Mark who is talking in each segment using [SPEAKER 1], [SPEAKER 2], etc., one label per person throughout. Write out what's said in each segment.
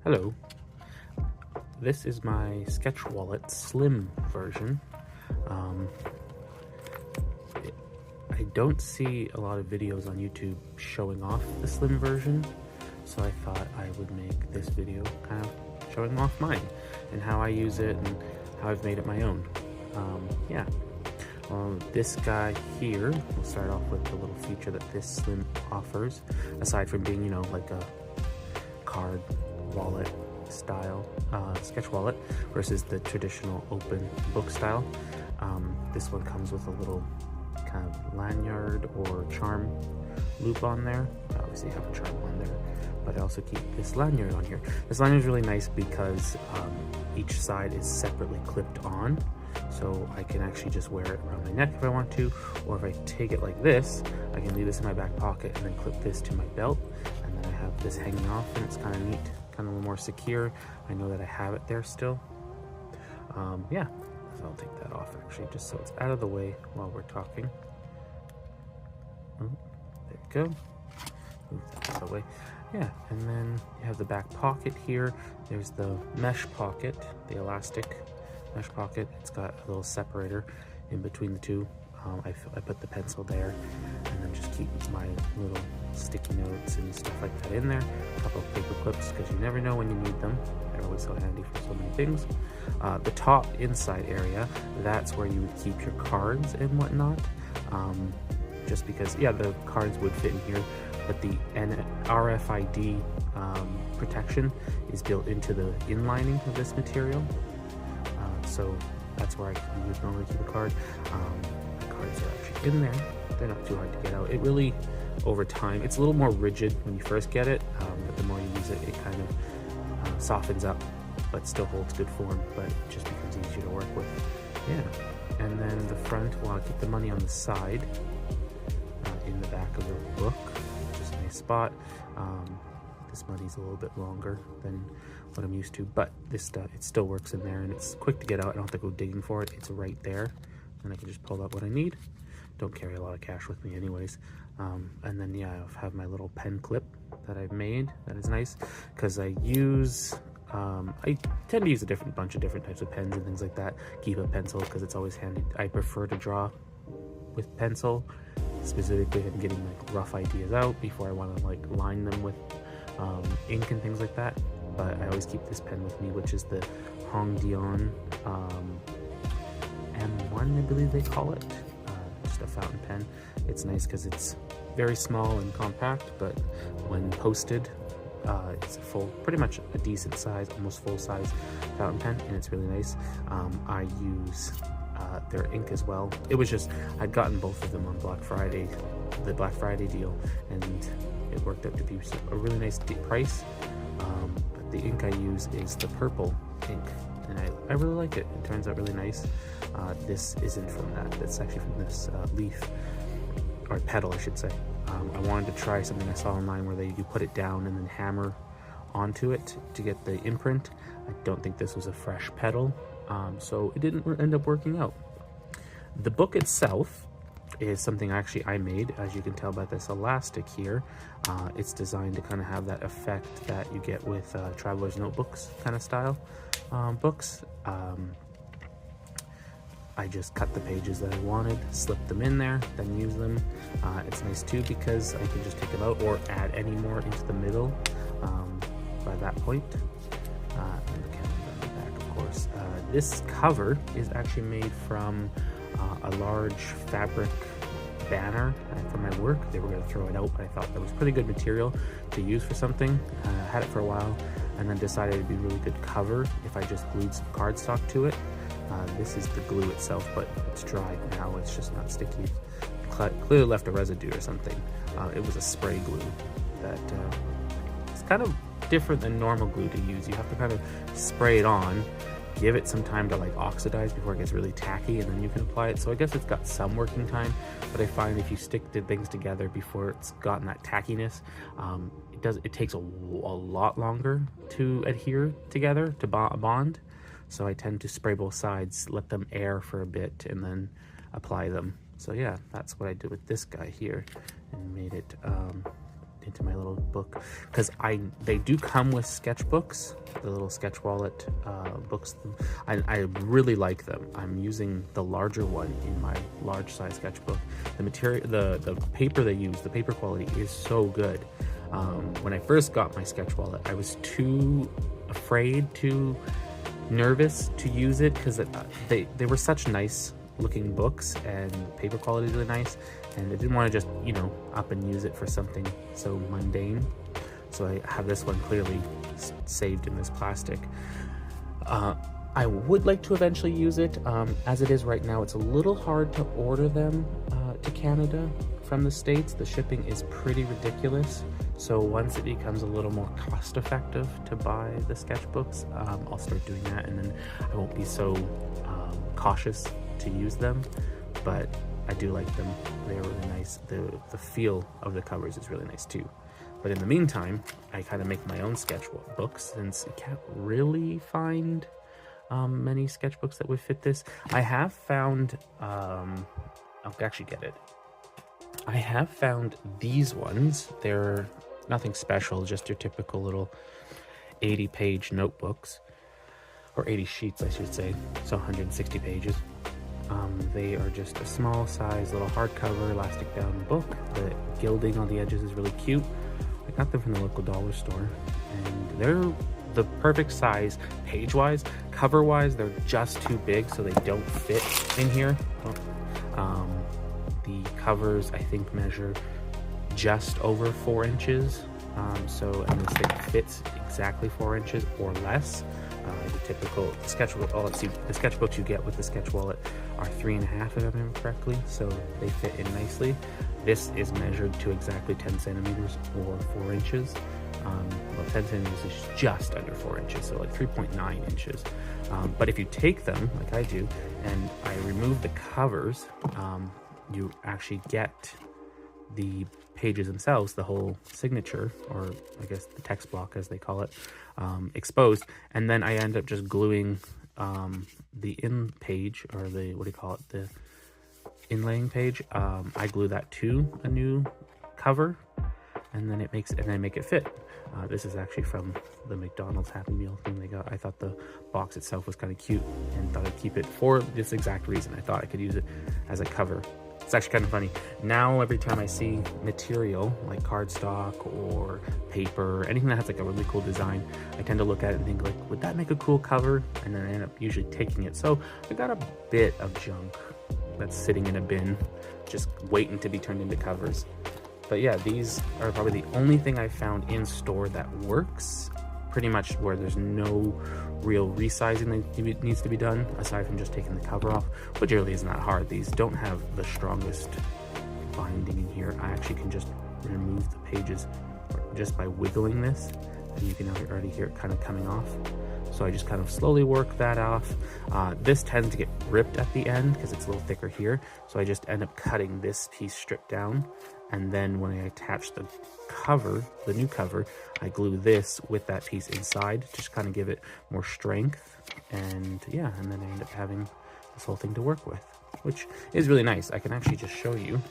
[SPEAKER 1] Hello, this is my Sketch Wallet Slim version. I don't see a lot of videos on YouTube showing off the Slim version, so I thought I would make this video kind of showing off mine and how I use it and how I've made it my own. This guy here, we'll start off with the little feature that this Slim offers, aside from being, like a card wallet style sketch wallet versus the traditional open book style. This one comes with a little kind of lanyard or charm loop on there. I obviously have a charm on there, but I also keep this lanyard on here. This lanyard is really nice because each side is separately clipped on, so I can actually just wear it around my neck if I want to, or if I take it like this, I can leave this in my back pocket and then clip this to my belt, and then I have this hanging off, and it's kind of neat, kind of a little more secure. I know that I have it there still. So I'll take that off actually, just so it's out of the way while we're talking. Oh, there we go. Move that out of the way. Yeah, and then you have the back pocket here. There's the mesh pocket, the elastic mesh pocket. It's got a little separator in between the two. I put the pencil there, and then just keep my little sticky notes and stuff like that in there. A couple of paper clips, because you never know when you need them. They're always so handy for so many things. The top inside area, that's where you would keep your cards and whatnot. Just because, the cards would fit in here, but the RFID protection is built into the inlining of this material. So that's where I would normally keep a card. Cards are actually in there. They're not too hard to get out. It really, over time, it's a little more rigid when you first get it, but the more you use it, it kind of softens up, but still holds good form, but it just becomes easier to work with. Yeah, and then the front, well, I keep the money on the side, in the back of the book, which is a nice spot. This money's a little bit longer than what I'm used to, but this stuff, it still works in there, and it's quick to get out. I don't have to go digging for it. It's right there, and I can just pull out what I need. Don't carry a lot of cash with me anyways. And then I have my little pen clip that I've made. That is nice, because I tend to use a bunch of different types of pens and things like that. Keep a pencil because it's always handy. I prefer to draw with pencil, specifically if I'm getting like rough ideas out before I want to like line them with ink and things like that. But I always keep this pen with me, which is the Hongdion M1, I believe they call it. Just a fountain pen. It's nice because it's very small and compact, but when posted, it's pretty much a decent size, almost full size fountain pen, and it's really nice. I use their ink as well. It was just, I'd gotten both of them on Black Friday, the Black Friday deal, and it worked out to be a really nice price. But the ink I use is the purple ink, and I really like it. It turns out really nice. This isn't from that. That's actually from this leaf, or petal, I should say. I wanted to try something I saw online where you put it down and then hammer onto it to get the imprint. I don't think this was a fresh petal, so it didn't end up working out. The book itself is something actually I made, as you can tell by this elastic here. It's designed to kind of have that effect that you get with traveler's notebooks kind of style books. I just cut the pages that I wanted, slipped them in there, then use them. It's nice too because I can just take them out or add any more into the middle by that point. And the calendar on the back, of course. This cover is actually made from a large fabric banner from my work. They were going to throw it out, but I thought that was pretty good material to use for something. I had it for a while, and then decided it'd be a really good cover if I just glued some cardstock to it. This is the glue itself, but it's dry now. It's just not sticky. Clearly left a residue or something. It was a spray glue that it's kind of different than normal glue to use. You have to kind of spray it on, give it some time to like oxidize before it gets really tacky, and then you can apply it. So I guess it's got some working time, but I find if you stick the things together before it's gotten that tackiness, it takes a lot longer to adhere together, to bond. So I tend to spray both sides, let them air for a bit, and then apply them. So yeah, that's what I did with this guy here, and made it into my little book, because they do come with sketchbooks, the little sketch wallet books. I really like them. I'm using the larger one in my large size sketchbook. The material, the paper they use, the paper quality is so good. When I first got my sketch wallet, I was too afraid, too nervous to use it, because they were such nice looking books and paper quality is really nice, and I didn't want to just, you know, up and use it for something so mundane. So I have this one clearly saved in this plastic. I would like to eventually use it. As it is right now, it's a little hard to order them to Canada from the States. The shipping is pretty ridiculous. So once it becomes a little more cost effective to buy the sketchbooks, I'll start doing that, and then I won't be so cautious to use them. But I do like them. They're really nice. The feel of the covers is really nice too. But in the meantime, I kind of make my own sketchbooks, since you can't really find many sketchbooks that would fit this. I have found, I'll actually get it. I have found these ones. They're nothing special, just your typical little 80-page notebooks, or 80 sheets, I should say, so 160 pages. They are just a small size little hardcover, elastic bound book. The gilding on the edges is really cute. I got them from the local dollar store, and they're the perfect size page-wise. Cover-wise, they're just too big, so they don't fit in here. The covers, I think, measure just over 4 inches. And this thing fits exactly 4 inches or less. The typical sketchbook, the sketchbooks you get with the sketch wallet are 3.5, if I remember correctly, so they fit in nicely. This is measured to exactly 10 centimeters or 4 inches. Well, 10 centimeters is just under 4 inches, so like 3.9 inches. But if you take them, like I do, and I remove the covers, you actually get the pages themselves, the whole signature, or I guess the text block as they call it, exposed. And then I end up just gluing the in page, or the, what do you call it, the inlaying page. I glue that to a new cover, and then I make it fit. This is actually from the McDonald's Happy Meal thing they got. I thought the box itself was kind of cute, and thought I'd keep it for this exact reason. I thought I could use it as a cover. It's actually kind of funny. Now, every time I see material like cardstock or paper, anything that has like a really cool design, I tend to look at it and think like, would that make a cool cover? And then I end up usually taking it. So I got a bit of junk that's sitting in a bin, just waiting to be turned into covers. But yeah, these are probably the only thing I've found in store that works, pretty much where there's no real resizing that needs to be done, aside from just taking the cover off, which really isn't that hard. These don't have the strongest binding in here. I actually can just remove the pages just by wiggling this, and you can already hear it kind of coming off. So I just kind of slowly work that off. This tends to get ripped at the end because it's a little thicker here, so I just end up cutting this piece stripped down, and then when I attach the cover, the new cover, I glue this with that piece inside to just kind of give it more strength. And yeah, and then I end up having this whole thing to work with, which is really nice. I can actually just show you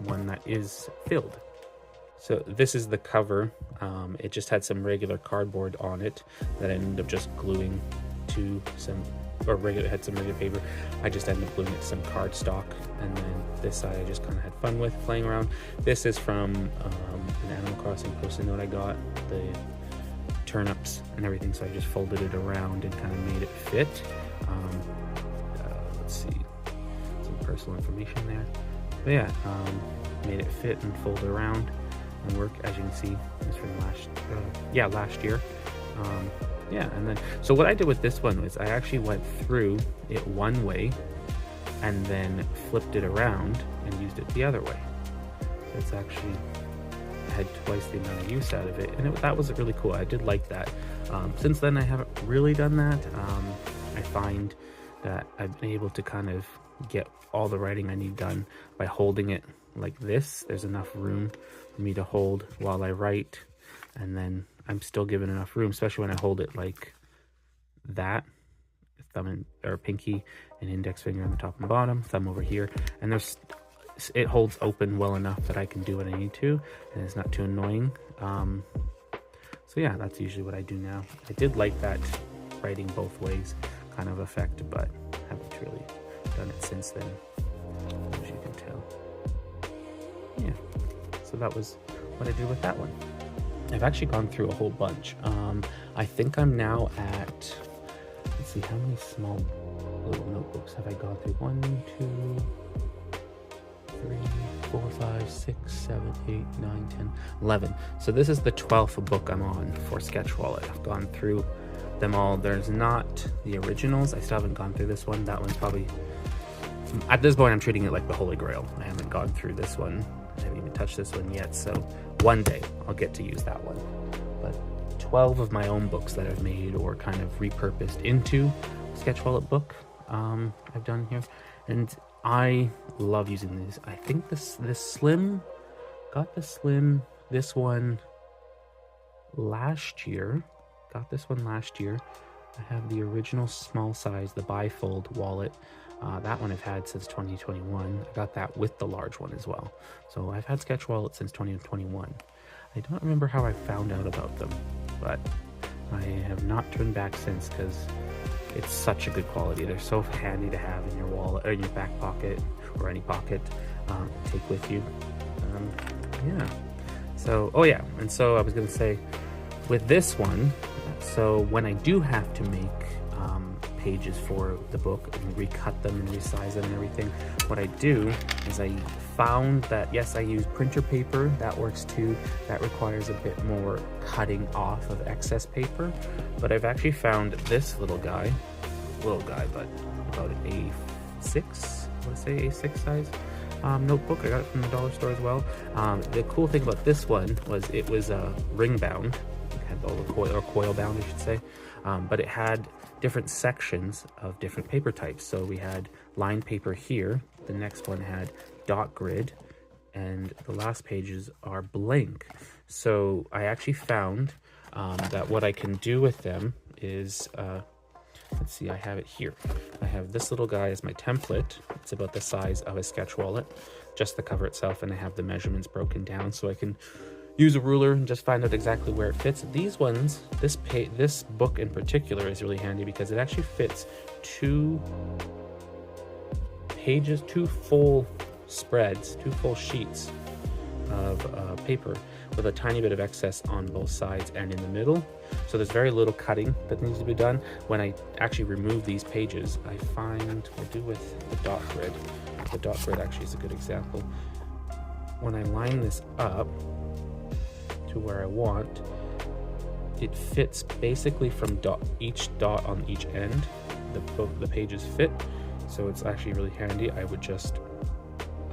[SPEAKER 1] one that is filled. So this is the cover. It just had some regular cardboard on it that I ended up just gluing to some, or had some regular paper. I just ended up gluing it to some cardstock, and then this side I just kind of had fun with playing around. This is from an Animal Crossing post-it note I got, the turnips and everything, so I just folded it around and kind of made it fit. Let's see, some personal information there. But yeah, made it fit and fold it around and work. As you can see, it's from last year. Yeah, and then, so what I did with this one was I actually went through it one way and then flipped it around and used it the other way. So it's actually, I had twice the amount of use out of it, and that was really cool. I did like that. Since then, I haven't really done that. I find that I've been able to kind of get all the writing I need done by holding it like this. There's enough room for me to hold while I write, and then I'm still given enough room, especially when I hold it like that, thumb or pinky and index finger on the top and bottom, thumb over here, and there's it holds open well enough that I can do what I need to, and it's not too annoying. So yeah, that's usually what I do now. I did like that writing both ways kind of effect, but haven't really done it since then, as you can tell. Yeah, so that was what I did with that one. I've actually gone through a whole bunch. I think I'm now at, let's see, how many small little notebooks have I gone through? 1, 2, 3, 4, 5, 6, 7, 8, 9, 10, 11. So this is the 12th book I'm on for Sketch Wallet. I've gone through them all. There's not the originals. I still haven't gone through this one. That one's probably, at this point I'm treating it like the Holy Grail. I haven't gone through this one. I haven't even touched this one yet. So one day I'll get to use that one. But 12 of my own books that I've made or kind of repurposed into Sketch Wallet book I've done here. And I love using these. I think this Slim, got the Slim, this one last year. Got this one last year. I have the original small size, the bifold wallet. That one I've had since 2021. I got that with the large one as well. So I've had Sketch Wallet since 2021. I don't remember how I found out about them, but I have not turned back since because it's such a good quality. They're so handy to have in your wallet or in your back pocket or any pocket to take with you. Yeah. So, oh yeah, and so I was gonna say with this one, so when I do have to make pages for the book and recut them and resize them and everything, what I do is I found that, yes, I use printer paper. That works too. That requires a bit more cutting off of excess paper. But I've actually found this little guy, but about an A6, I want to say A6 size notebook. I got it from the dollar store as well. The cool thing about this one was it was ring bound. It had all the coil bound, I should say. But it had different sections of different paper types. So we had lined paper here. The next one had dot grid, and the last pages are blank. So I actually found that what I can do with them is, let's see, I have it here. I have this little guy as my template. It's about the size of a Sketch Wallet, just the cover itself, and I have the measurements broken down so I can use a ruler and just find out exactly where it fits. These ones, this book in particular is really handy because it actually fits 2 pages, 2 full spreads, 2 full sheets of paper with a tiny bit of excess on both sides and in the middle. So there's very little cutting that needs to be done. When I actually remove these pages, I find, I do with the dot grid. The dot grid actually is a good example. When I line this up to where I want, it fits basically from each dot on each end. The pages fit, so it's actually really handy. I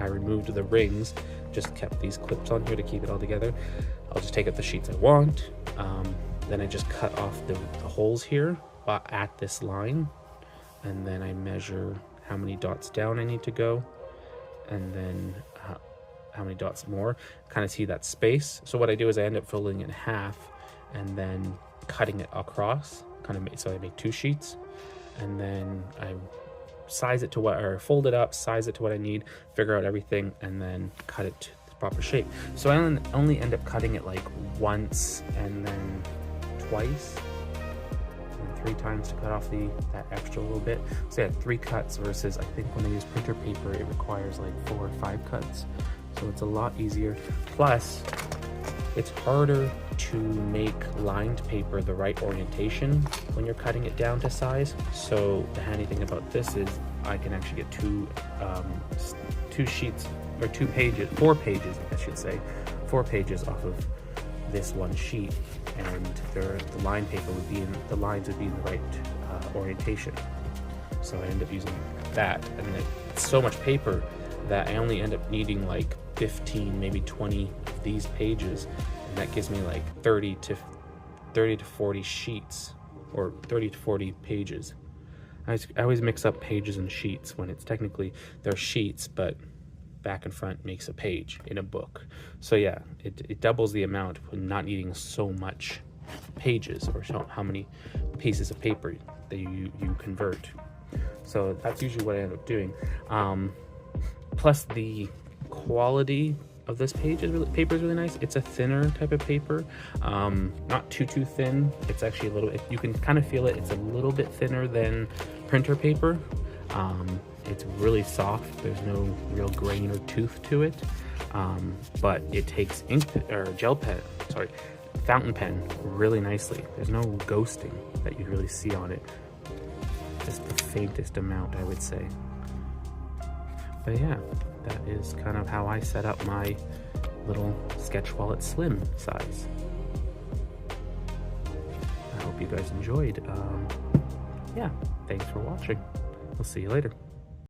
[SPEAKER 1] removed the rings, just kept these clips on here to keep it all together. I'll just take out the sheets I want. Then I just cut off the holes here at this line, and then I measure how many dots down I need to go, and then how many dots more, kind of see that space. So what I do is I end up folding it in half and then cutting it across, so I make 2 sheets, and then I size it to fold it up, size it to what I need, figure out everything, and then cut it to the proper shape. So I only end up cutting it like once and then twice and 3 times to cut off that extra little bit. So I had 3 cuts versus I think when I use printer paper it requires like 4 or 5 cuts. So it's a lot easier. Plus, it's harder to make lined paper the right orientation when you're cutting it down to size. So the handy thing about this is I can actually get 2 sheets or 2 pages, 4 pages, I should say, 4 pages off of this one sheet, and the lined paper would be the lines would be in the right orientation. So I end up using that, and it's so much paper that I only end up needing like 15, maybe 20 of these pages, and that gives me like 30 to 40 sheets, or 30 to 40 pages. I always mix up pages and sheets when it's technically they're sheets, but back and front makes a page in a book. So yeah, it doubles the amount when not needing so much pages, or how many pieces of paper that you convert. So that's usually what I end up doing. Plus quality of this paper is really nice. It's a thinner type of paper, not too thin. It's actually a little, you can kind of feel it. It's a little bit thinner than printer paper. It's really soft. There's no real grain or tooth to it, but it takes ink or fountain pen really nicely. There's no ghosting that you really see on it. Just the faintest amount, I would say. But yeah, that is kind of how I set up my little sketch wallet slim size. I hope you guys enjoyed. Yeah, thanks for watching. We'll see you later.